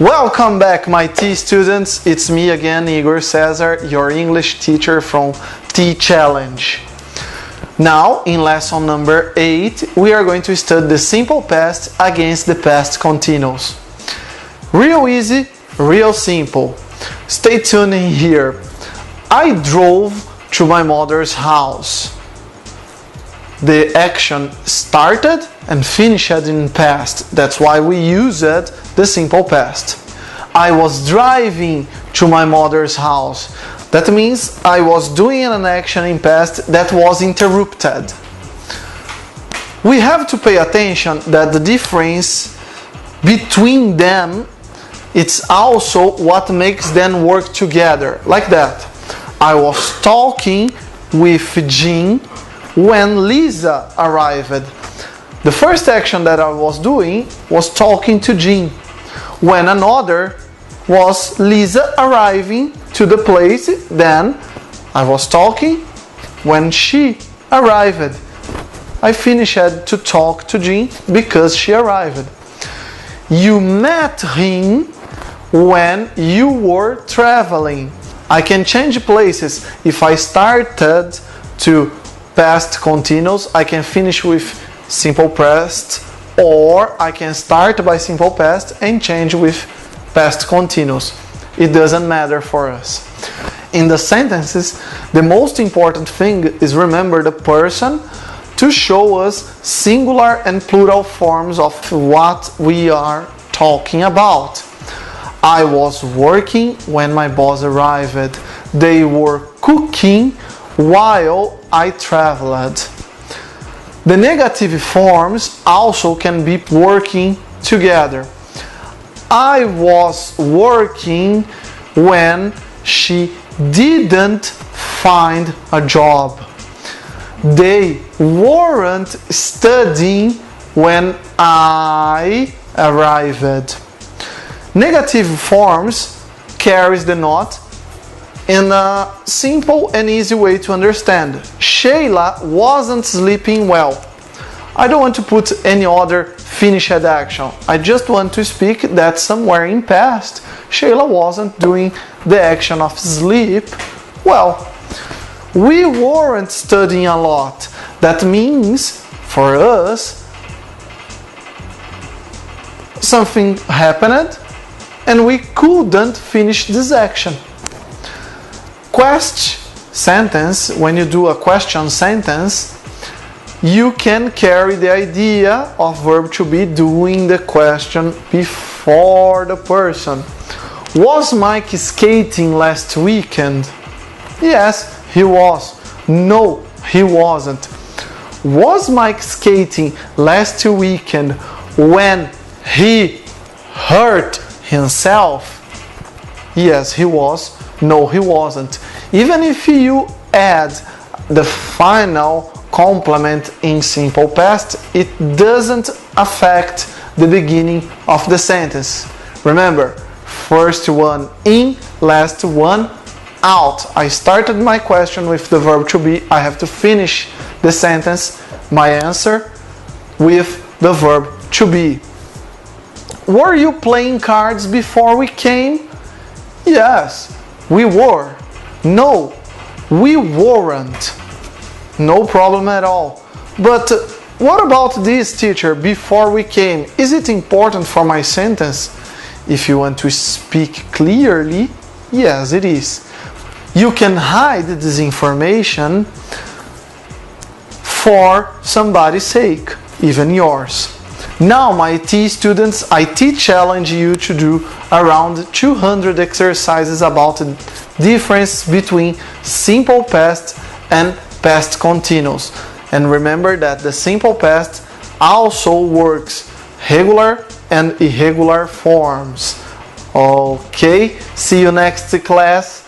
Welcome back, my T students. It's me again, Igor Cesar, your English teacher from T Challenge. Now, in lesson number 8, we are going to study the simple past against the past continuous. Real easy, real simple. Stay tuned in here. I drove to my mother's house. The action started and finished in past. That's why we used the simple past. I was driving to my mother's house. That means I was doing an action in past that was interrupted. We have to pay attention that the difference between them, it's also what makes them work together. Like that. I was talking with Jean when Lisa arrived. The first action that I was doing was talking to Jean. When another was Lisa arriving to the place, then I was talking when she arrived. I finished to talk to Jean because she arrived. You met him when you were traveling. I can change places. If I started to past continuous, I can finish with simple past, or I can start by simple past and change with past continuous. It doesn't matter for us. In the sentences, the most important thing is remember the person to show us singular and plural forms of what we are talking about. I was working when my boss arrived. They were cooking while I traveled. The negative forms also can be working together. I was working when she didn't find a job. They weren't studying when I arrived. Negative forms carries the not in a simple and easy way to understand. Sheila wasn't sleeping well. I don't want to put any other finished action. I just want to speak that somewhere in past, Sheila wasn't doing the action of sleep well. We weren't studying a lot. That means, for us, something happened and we couldn't finish this action. Question sentence, when you do a question sentence, you can carry the idea of verb to be doing the question before the person. Was Mike skating last weekend? Yes, he was. No, he wasn't. Was Mike skating last weekend when he hurt himself? Yes, he was. No, he wasn't. Even if you add the final complement in simple past, it doesn't affect the beginning of the sentence. Remember, first one in, last one out. I started my question with the verb to be. I have to finish the sentence, my answer, with the verb to be. Were you playing cards before we came? Yes, we were. No, we weren't. No problem at all. But what about this, teacher? Before we came, is it important for my sentence? If you want to speak clearly, yes, it is. You can hide this information for somebody's sake, even yours. Now, my T students, I challenge you to do around 200 exercises about the difference between simple past and past continuous. And remember that the simple past also works regular and irregular forms. Okay, see you next class.